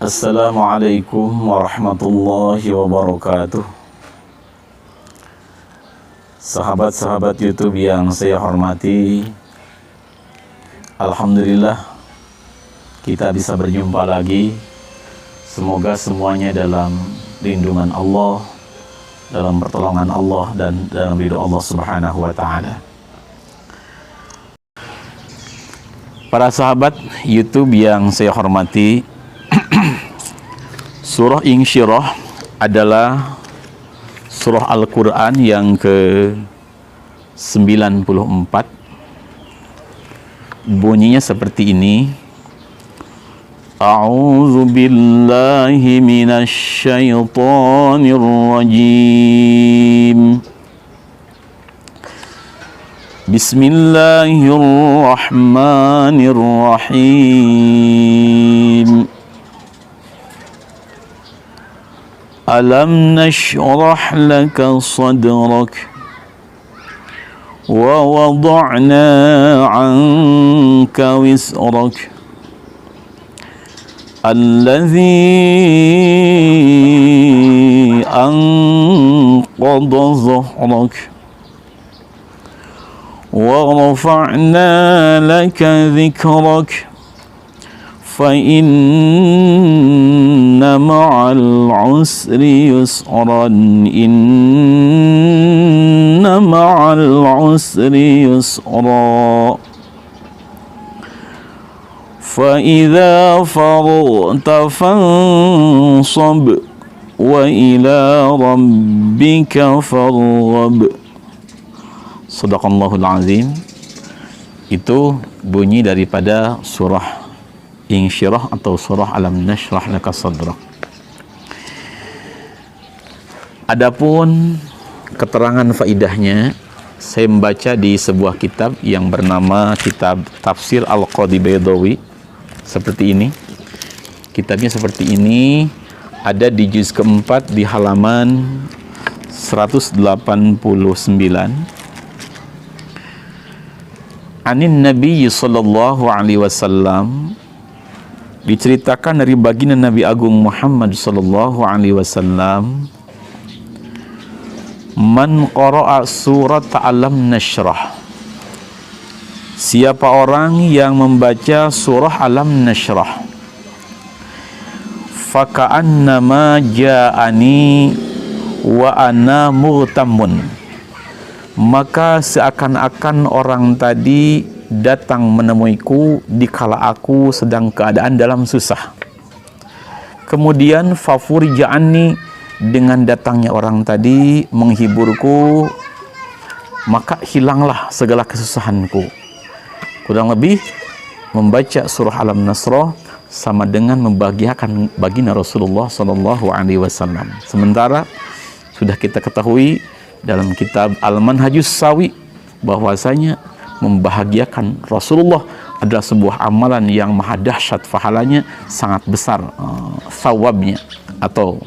Assalamualaikum warahmatullahi wabarakatuh. Sahabat-sahabat YouTube yang saya hormati, alhamdulillah kita bisa berjumpa lagi. Semoga semuanya dalam lindungan Allah, dalam pertolongan Allah, dan dalam ridho Allah Subhanahu wa ta'ala. Para sahabat YouTube yang saya hormati, surah Insyirah adalah surah Al-Quran yang ke-94. Bunyinya seperti ini. A'udzu billahi minasy syaithanir rajim. Bismillahirrahmanirrahim. Alam nashrah laka sadrak wa wada'na 'anka wisrak alladhi anqadha dhahrak wa rafa'na laka dhikrak fa inna ma'al usri yusran inna ma'al usri yusra fa idza faragta fansab wa ila rabbika farghab. Shadaqallahul azim. Itu bunyi daripada surah Insyirah atau surah Alam Nashrah Laka Sadrak. Adapun keterangan faidahnya, saya membaca di sebuah kitab yang bernama Kitab Tafsir Al-Qadhi Baydawi. Seperti ini. Kitabnya seperti ini. Ada di juz keempat di halaman 189. Anin Nabi sallallahu alaihi wasallam, diceritakan dari baginda Nabi Agung Muhammad sallallahu alaihi wasallam, man qara'a surat Alam Nashrah, siapa orang yang membaca surah Alam Nashrah, faka'annama ja'ani wa ana mughtamun, maka seakan-akan orang tadi datang menemuiku dikala aku sedang keadaan dalam susah. Kemudian fafurija anni, dengan datangnya orang tadi menghiburku, maka hilanglah segala kesusahanku. Kurang lebih membaca surah Alam Nashrah sama dengan membahagiakan baginda Rasulullah sallallahu alaihi wasallam. Sementara sudah kita ketahui dalam kitab Al-Manhajus Sawi bahwasanya membahagiakan Rasulullah adalah sebuah amalan yang maha dahsyat pahalanya, sangat besar thawabnya atau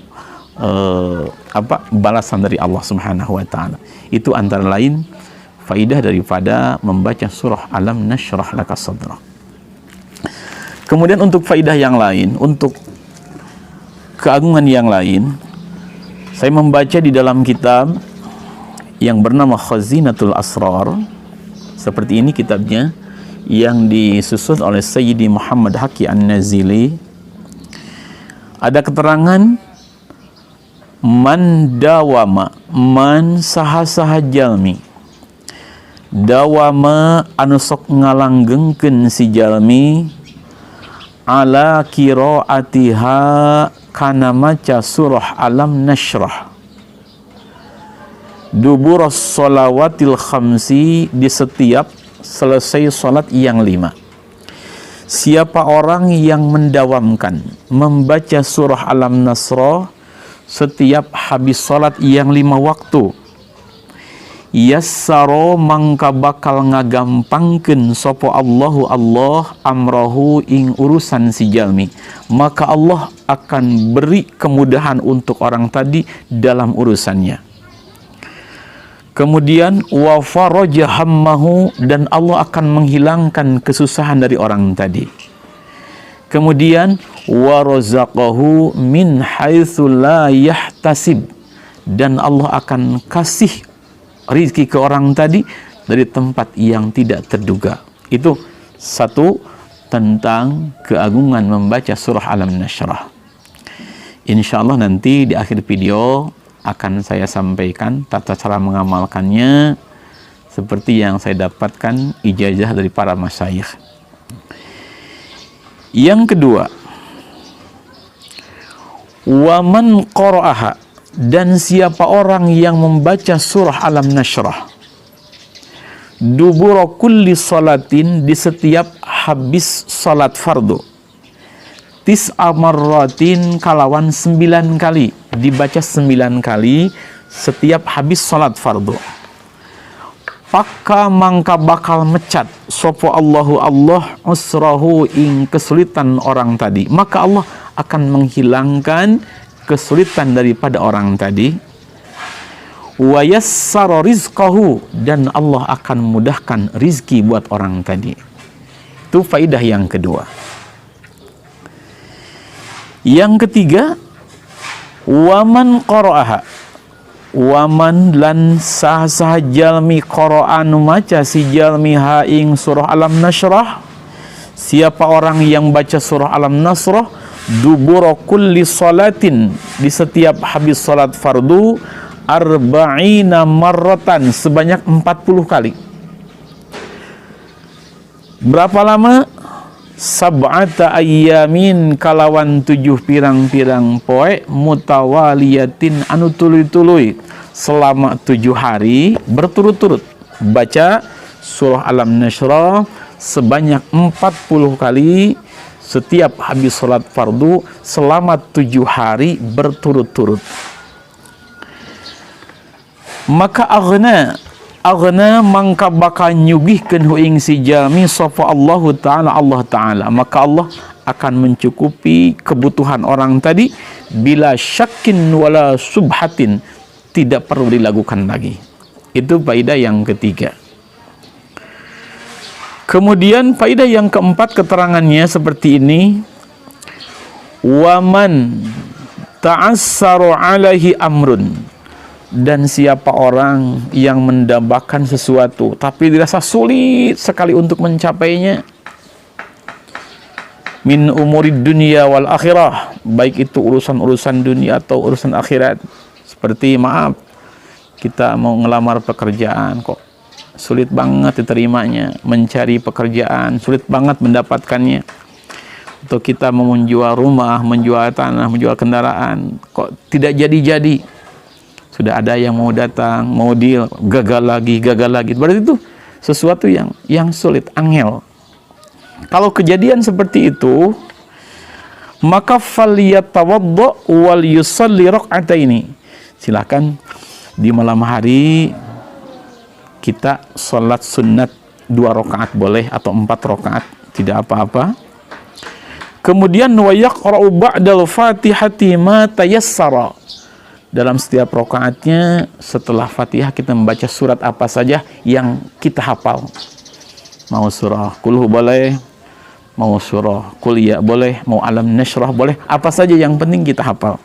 balasan dari Allah Subhanahu wa taala. Itu antara lain faidah daripada membaca surah Alam Nashrah Laka Sadrak. Kemudian untuk faidah yang lain, untuk keagungan yang lain, saya membaca di dalam kitab yang bernama Khazinatul Asrar. Seperti ini kitabnya, yang disusun oleh Sayyidi Muhammad Haqi An-Nazili. Ada keterangan man dawama, man saha-saha jalmi, dawama anu sok ngalanggengkeun si jalmi, ala qiraatiha kana maca surah Alam Nashrah, duburas sholawatil khamsi, di setiap selesai sholat yang 5. Siapa orang yang mendawamkan membaca surah Alam Nashrah setiap habis sholat yang 5 waktu, yassaro mangka bakal ngagampangkeun sapa Allahu Allah amrahu ing urusan si jalmi, maka Allah akan beri kemudahan untuk orang tadi dalam urusannya. Kemudian wa faraja hammahu, dan Allah akan menghilangkan kesusahan dari orang tadi. Kemudian wa razaqahu min haitsu la yahtasib, dan Allah akan kasih rizki ke orang tadi dari tempat yang tidak terduga. Itu satu tentang keagungan membaca surah Alam-Nashrah. Insyaallah nanti di akhir video akan saya sampaikan tata cara mengamalkannya seperti yang saya dapatkan ijazah dari para masyayikh. Yang kedua, wa man qara'aha, dan siapa orang yang membaca surah Alam-Nashrah dubura kulli salatin, di setiap habis salat fardu, tis'a marratin, kalawan 9 kali, dibaca 9 kali setiap habis salat fardu, maka mangka bakal mecat sopo Allahu Allah usrahu, ing kesulitan orang tadi, maka Allah akan menghilangkan kesulitan daripada orang tadi. Wa yassara rizqahu, dan Allah akan memudahkan rizki buat orang tadi. Itu faidah yang kedua. Yang ketiga, waman qara'aha, waman lan sah jalmi qara'an maca si jalmi ha ing surah Alam-Nashrah, siapa orang yang baca surah Alam-Nashrah dubura kulli salatin, di setiap habis salat fardu, arba'ina marratan, sebanyak 40 kali. Berapa lama? Sab'ata ayyamin, kalawan 7 pirang-pirang poe, mutawaliyatin, anu tuluy-tuluy, selama 7 hari berturut-turut baca surah Alam-Nashrah sebanyak 40 kali setiap habis salat fardu selama 7 hari berturut-turut. Maka aghna mangka bakal nyugihkeun hu ing si jalmi sapa Allah Ta'ala, maka Allah akan mencukupi kebutuhan orang tadi bila syakin wala subhatin, tidak perlu dilakukan lagi. Itu faedah yang ketiga. Kemudian faedah yang keempat, keterangannya seperti ini, waman ta'assaru alaihi amrun, dan siapa orang yang mendambakan sesuatu tapi dirasa sulit sekali untuk mencapainya, min umurid dunia wal akhirah, baik itu urusan-urusan dunia atau urusan akhirat. Seperti maaf, kita mau ngelamar pekerjaan kok sulit banget diterimanya, mencari pekerjaan sulit banget mendapatkannya, atau kita mau menjual rumah, menjual tanah, menjual kendaraan kok tidak jadi-jadi. Sudah ada yang mau datang, mau deal, gagal lagi. Berarti itu sesuatu yang sulit, angel. Kalau kejadian seperti itu, maka falyatawadda wal yusalli rak'ataini. Silakan di malam hari kita salat sunat 2 rakaat boleh, atau 4 rakaat, tidak apa-apa. Kemudian wa yaqra'u ba'dal Fatihati ma tayassara. Dalam setiap rakaatnya setelah Fatihah kita membaca surat apa saja yang kita hafal. Mau surah Qul boleh, mau surah Qul ya boleh, mau Alam-Nashrah boleh, apa saja yang penting kita hafal.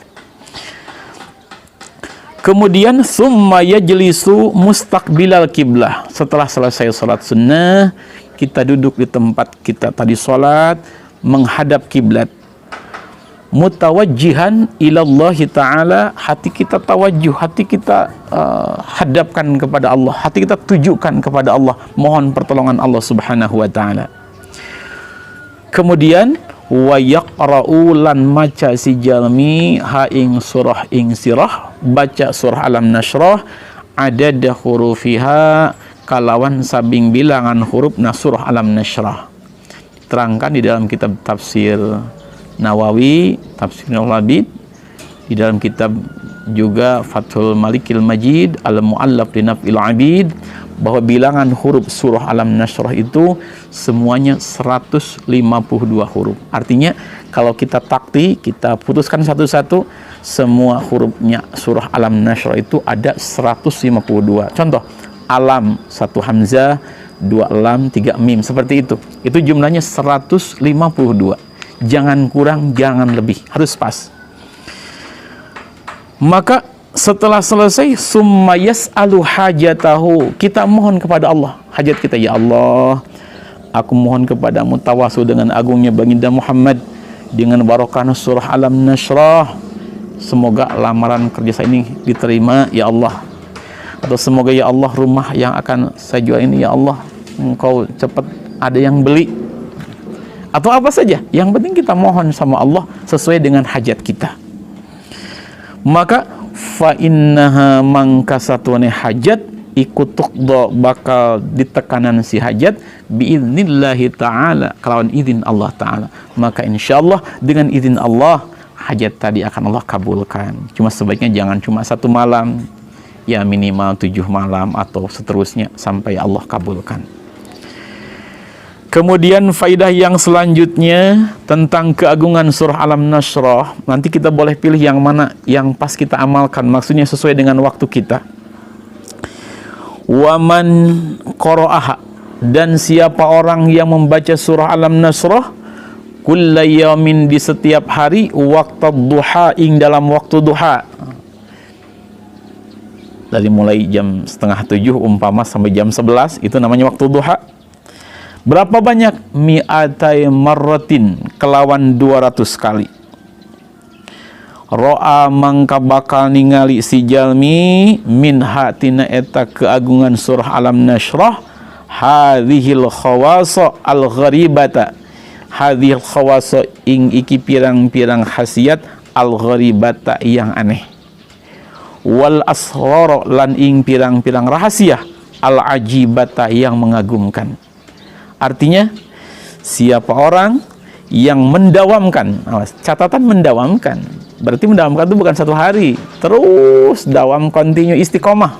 Kemudian summa yajlisu mustaqbilal kiblah. Setelah selesai salat sunnah, kita duduk di tempat kita tadi salat menghadap kiblat. Mutawajjihan ilallahi ta'ala, hati kita tawajuh, hati kita hadapkan kepada Allah, hati kita tujukan kepada Allah, mohon pertolongan Allah subhanahu wa ta'ala. Kemudian wa yaqra'u lan maca si jalmi ha ing surah ing sirah, baca surah Alam-Nashrah adada hurufiha, kalawan sabing bilangan huruf surah Alam-Nashrah. Terangkan di dalam kitab tafsir Nawawi, Tafsir Al-Labid, di dalam kitab juga Fathul Malikil Majid, Al-Mu'allaf li Naf'il Abid, bahwa bilangan huruf surah Alam-Nashrah itu semuanya 152 huruf. Artinya kalau kita takti, kita putuskan satu-satu, semua hurufnya surah Alam-Nashrah itu ada 152. Contoh, alam 1 hamzah, 2 lam, 3 mim, seperti itu. Itu jumlahnya 152. jangan kurang, jangan lebih, harus pas. Maka setelah selesai, summa yas'alu hajatahu, kita mohon kepada Allah hajat kita. Ya Allah, aku mohon kepadamu tawasul dengan agungnya baginda Muhammad, dengan barokah surah Alam Nashrah, semoga lamaran kerja saya ini diterima ya Allah, atau semoga ya Allah rumah yang akan saya jual ini ya Allah engkau cepat ada yang beli, atau apa saja, yang penting kita mohon sama Allah sesuai dengan hajat kita. Maka fa innaha mangkasatune hajat ikut tuqda, bakal ditekanan si hajat biiznillahi ta'ala, kelawan izin Allah ta'ala. Maka insyaallah dengan izin Allah hajat tadi akan Allah kabulkan. Cuma sebaiknya jangan cuma 1 malam, ya minimal 7 malam atau seterusnya sampai Allah kabulkan. Kemudian faidah yang selanjutnya tentang keagungan surah Alam Nashrah, nanti kita boleh pilih yang mana yang pas kita amalkan, maksudnya sesuai dengan waktu kita. Waman qara'aha, dan siapa orang yang membaca surah Alam Nashrah kulla yaumin, di setiap hari, waktu duha, ing dalam waktu duha, dari mulai jam 6:30 umpama sampai jam 11, itu namanya waktu duha. Berapa banyak? Mi'atai marratin, kelawan 200 kali. Ro'a, mangka bakal ningali si jalmi min hatina eta keagungan surah Alam Nashrah hadhil khawasa al gharibata, hadhil khawasa ing iki pirang-pirang khasiat al gharibata yang aneh, wal asrar lan ing pirang-pirang rahasia al ajibata yang mengagumkan. Artinya siapa orang yang mendawamkan, catatan mendawamkan, berarti mendawamkan itu bukan 1 hari, terus dawam, continue, istiqomah.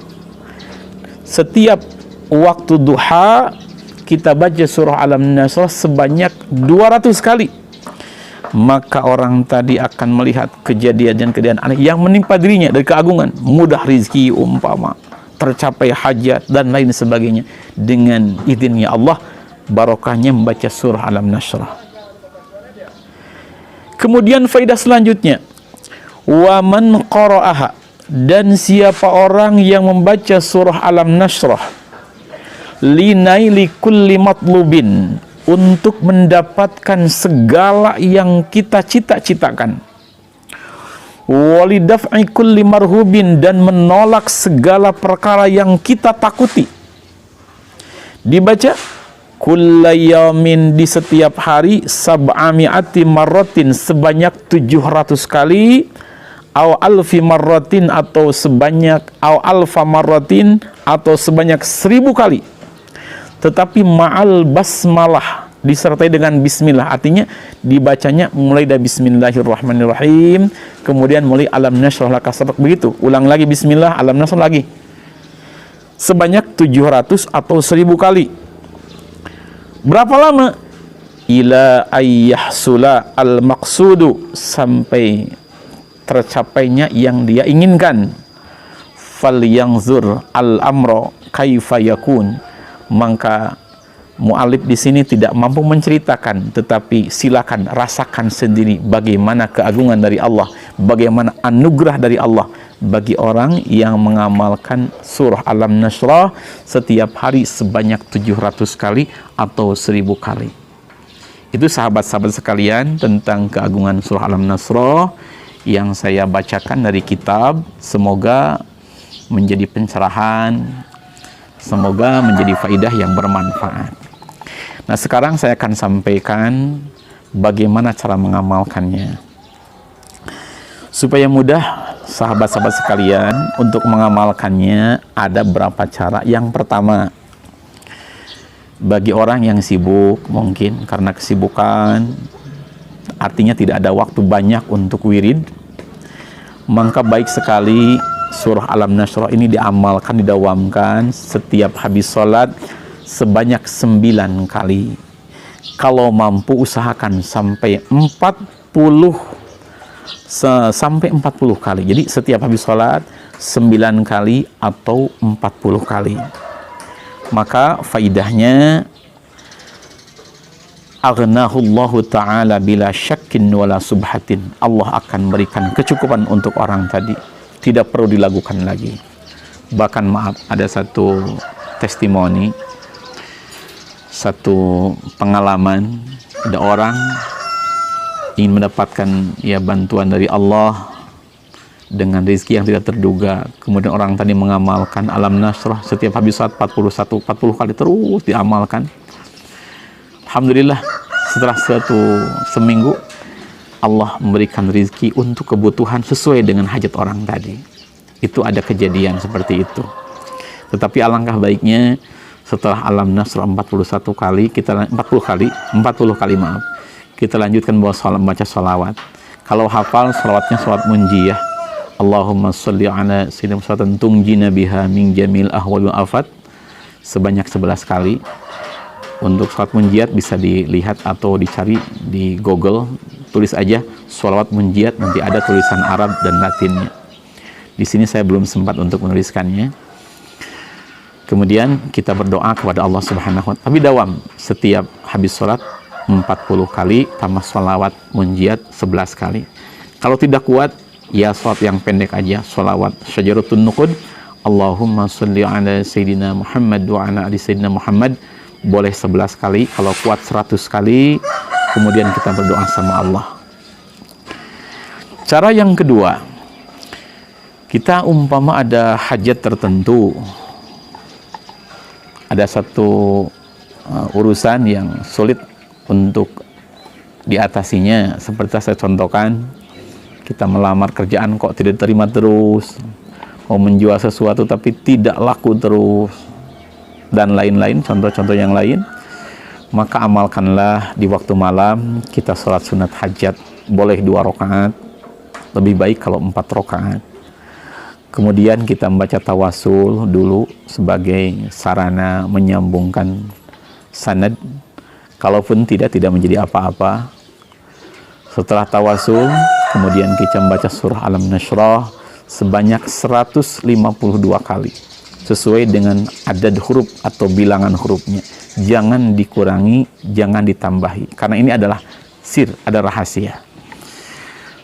Setiap waktu duha kita baca surah Alam Nashrah sebanyak 200 kali, maka orang tadi akan melihat kejadian dan kejadian aneh yang menimpa dirinya dari keagungan, mudah rizki umpama, tercapai hajat dan lain sebagainya dengan izinnya Allah, barokahnya membaca surah Alam Nashrah. Kemudian faidah selanjutnya, wa man qara'aha, dan siapa orang yang membaca surah Alam Nashrah linaili kulli matlubin, untuk mendapatkan segala yang kita cita-citakan, walidaf'i kulli marhubin, dan menolak segala perkara yang kita takuti. Dibaca kullayamin, di setiap hari, sab'ami'ati marratin, sebanyak 700 kali, au alfi marratin, atau sebanyak, au alfa marratin, atau sebanyak 1000 kali. Tetapi ma'al basmalah, disertai dengan bismillah, artinya dibacanya mulai dari bismillahirrahmanirrahim, kemudian mulai Alam Nashrah laka sadrak, begitu, ulang lagi bismillah, Alam Nashrah lagi, sebanyak 700 atau 1000 kali. Berapa lama? Ila ayyahsula al-maqsudu, sampai tercapainya yang dia inginkan. Fal yanzur al-amra kaifa yakun, maka mu'alif di sini tidak mampu menceritakan, tetapi silakan rasakan sendiri bagaimana keagungan dari Allah, bagaimana anugerah dari Allah bagi orang yang mengamalkan surah Alam Nashrah setiap hari sebanyak 700 kali atau 1000 kali. Itu sahabat-sahabat sekalian tentang keagungan surah Alam Nashrah yang saya bacakan dari kitab. Semoga menjadi pencerahan, semoga menjadi faidah yang bermanfaat. Nah, sekarang saya akan sampaikan bagaimana cara mengamalkannya. Supaya mudah sahabat-sahabat sekalian untuk mengamalkannya, ada beberapa cara. Yang pertama, bagi orang yang sibuk, mungkin karena kesibukan, artinya tidak ada waktu banyak untuk wirid, maka baik sekali surah Alam Nashrah ini diamalkan, didawamkan setiap habis sholat sebanyak 9 kali. Kalau mampu usahakan sampai 40 kali. Jadi setiap habis sholat 9 kali atau 40 kali. Maka faidahnya aghnahullahu ta'ala bila syakkin wala subhatin. Allah akan berikan kecukupan untuk orang tadi, tidak perlu dilakukan lagi. Bahkan maaf, ada satu testimoni, satu pengalaman, ada orang ingin mendapatkan ya bantuan dari Allah dengan rezeki yang tidak terduga. Kemudian orang tadi mengamalkan alam nasrah setiap habis saat 40 kali terus diamalkan. Alhamdulillah, setelah seminggu Allah memberikan rezeki untuk kebutuhan sesuai dengan hajat orang tadi. Itu ada kejadian seperti itu. Tetapi alangkah baiknya setelah alam nasrah 40 kali, kita lanjutkan baca sholawat. Kalau hafal, sholawatnya sholawat munjiyah. Allahumma sholli ala sayyidina Muhammadin tungjina biha min jamil ahwal wa afat, sebanyak 11 kali. Untuk sholawat munjiat bisa dilihat atau dicari di Google, tulis aja sholawat munjiat, nanti ada tulisan Arab dan Latinnya. Di sini saya belum sempat untuk menuliskannya. Kemudian kita berdoa kepada Allah Subhanahu wa ta'ala. Tapi dawam, setiap habis sholat 40 kali tambah sholawat munjiat 11 kali. Kalau tidak kuat, ya sholat yang pendek aja, sholawat syajaratun nuqud, Allahumma sholli ala sayyidina Muhammad wa ala ali sayyidina Muhammad, boleh 11 kali. Kalau kuat 100 kali. Kemudian kita berdoa sama Allah. Cara yang kedua, kita umpama ada hajat tertentu, ada satu urusan yang sulit untuk diatasinya, seperti saya contohkan, kita melamar kerjaan kok tidak terima terus, mau menjual sesuatu tapi tidak laku terus, dan lain-lain, contoh-contoh yang lain. Maka amalkanlah di waktu malam kita sholat sunat hajat, boleh 2 rakaat, lebih baik kalau 4 rakaat. Kemudian kita membaca tawasul dulu sebagai sarana menyambungkan sanad, kalaupun tidak menjadi apa-apa. Setelah tawasul, kemudian kita membaca surah alam nasrah sebanyak 152 kali, sesuai dengan adad huruf atau bilangan hurufnya. Jangan dikurangi, jangan ditambahi, karena ini adalah sir, ada rahasia.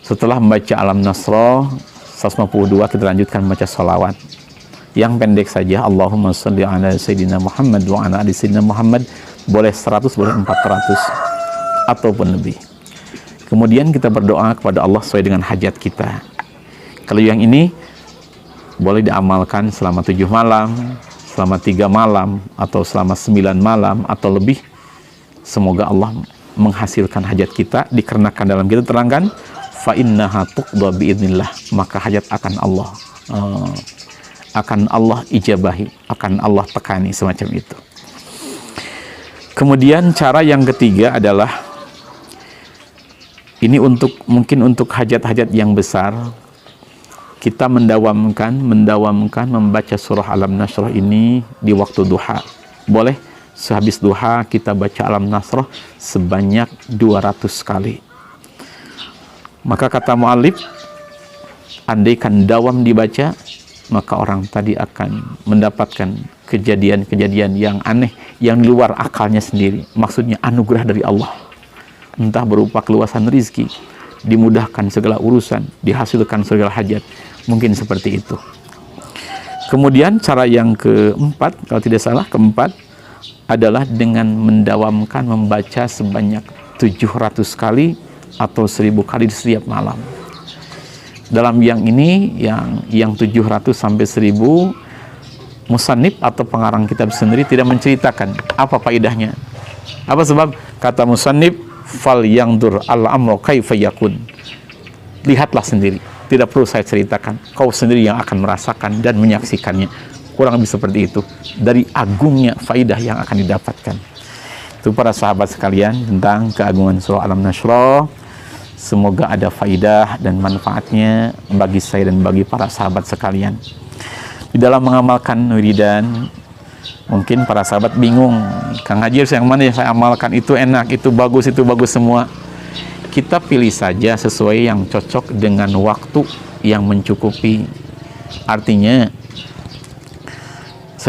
Setelah membaca alam nasrah 152, kita lanjutkan membaca sholawat yang pendek saja, Allahumma sholli ala sayyidina Muhammad wa ala ali sayyidina Muhammad, boleh 100, boleh 400 ataupun lebih. Kemudian kita berdoa kepada Allah sesuai dengan hajat kita. Kalau yang ini boleh diamalkan selama 7 malam, selama 3 malam, atau selama 9 malam atau lebih. Semoga Allah menghasilkan hajat kita, dikarenakan dalam kita terangkan fa innaha tuqda biidznillah, maka hajat akan Allah ijabahi, akan Allah tekani, semacam itu. Kemudian cara yang ketiga adalah ini mungkin untuk hajat-hajat yang besar, kita mendawamkan membaca surah alam nasrah ini di waktu duha. Boleh sehabis duha kita baca alam nasrah sebanyak 200 kali. Maka kata mu'allif, andaikan dawam dibaca, maka orang tadi akan mendapatkan kejadian-kejadian yang aneh, yang di luar akalnya sendiri. Maksudnya anugerah dari Allah, entah berupa keluasan rizki, dimudahkan segala urusan, dihasilkan segala hajat, mungkin seperti itu. Kemudian cara yang keempat, kalau tidak salah keempat, adalah dengan mendawamkan membaca sebanyak 700 kali atau 1000 kali di setiap malam. Dalam yang ini, yang 700 sampai 1000, musannif atau pengarang kitab sendiri tidak menceritakan apa faedahnya. Apa sebab? Kata musannif, fal yangdur al-amru kaifa yakun. Lihatlah sendiri, tidak perlu saya ceritakan, kau sendiri yang akan merasakan dan menyaksikannya. Kurang lebih seperti itu, dari agungnya faedah yang akan didapatkan. Itu para sahabat sekalian tentang keagungan surah alam nasrah. Semoga ada faidah dan manfaatnya bagi saya dan bagi para sahabat sekalian. Di dalam mengamalkan wiridan, mungkin para sahabat bingung, Kang Haji yang mana yang saya amalkan, itu enak, itu bagus semua. Kita pilih saja sesuai yang cocok dengan waktu yang mencukupi. Artinya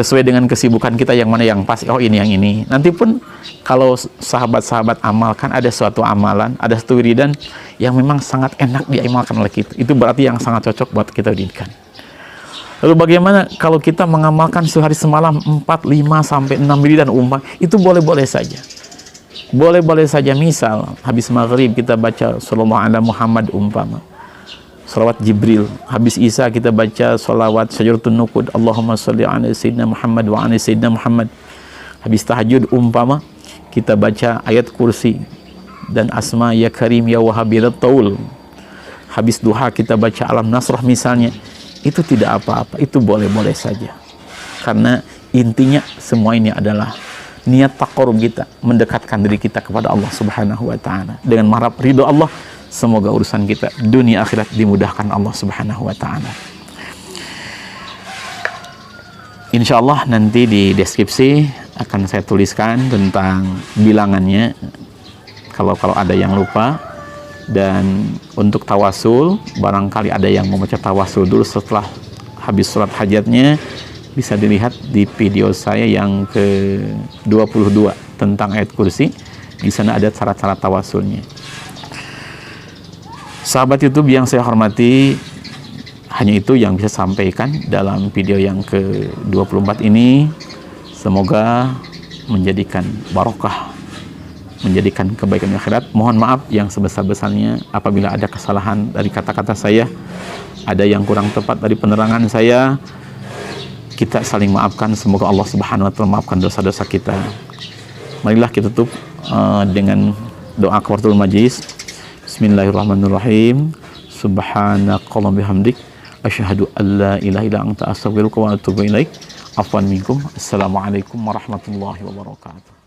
sesuai dengan kesibukan kita yang mana yang pas, oh ini yang ini. Nanti pun kalau sahabat-sahabat amalkan, ada suatu amalan, ada satu wiridan yang memang sangat enak diamalkan oleh kita, itu berarti yang sangat cocok buat kita wiridan. Lalu bagaimana kalau kita mengamalkan sehari semalam 4, 5, sampai 6 wiridan umpah, itu boleh-boleh saja. Boleh-boleh saja. Misal habis maghrib kita baca sallallahu ala Muhammad umpama, salawat Jibril. Habis Isya kita baca salawat Syajaratun Nuqud, Allahumma sholli ala Sayyidina Muhammad wa ala Sayyidina Muhammad. Habis tahajud umpama kita baca ayat kursi dan asma ya karim ya wahhab ya taul. Habis duha kita baca alam nasrah misalnya. Itu tidak apa-apa, itu boleh-boleh saja. Karena intinya semua ini adalah niat taqarrub kita, mendekatkan diri kita kepada Allah Subhanahu wa taala dengan mengharap ridho Allah. Semoga urusan kita dunia akhirat dimudahkan Allah Subhanahu wa taala. Insyaallah nanti di deskripsi akan saya tuliskan tentang bilangannya kalau ada yang lupa. Dan untuk tawasul, barangkali ada yang membaca tawasul dulu setelah habis sholat hajatnya, bisa dilihat di video saya yang ke-22 tentang ayat kursi. Di sana ada cara-cara tawasulnya. Sahabat YouTube yang saya hormati, hanya itu yang bisa sampaikan dalam video yang ke-24 ini. Semoga menjadikan barokah, menjadikan kebaikan akhirat. Mohon maaf yang sebesar-besarnya apabila ada kesalahan dari kata-kata saya, ada yang kurang tepat dari penerangan saya. Kita saling maafkan. Semoga Allah Subhanahu wa taala maafkan dosa-dosa kita. Marilah kita tutup dengan doa kafaratul majlis. Bismillahirrahmanirrahim. Subhanakallahumma bihamdik asyhadu an la ilaha illa anta astaghfiruka wa atubu ilaik. Afwan minkum. Assalamualaikum warahmatullahi wabarakatuh.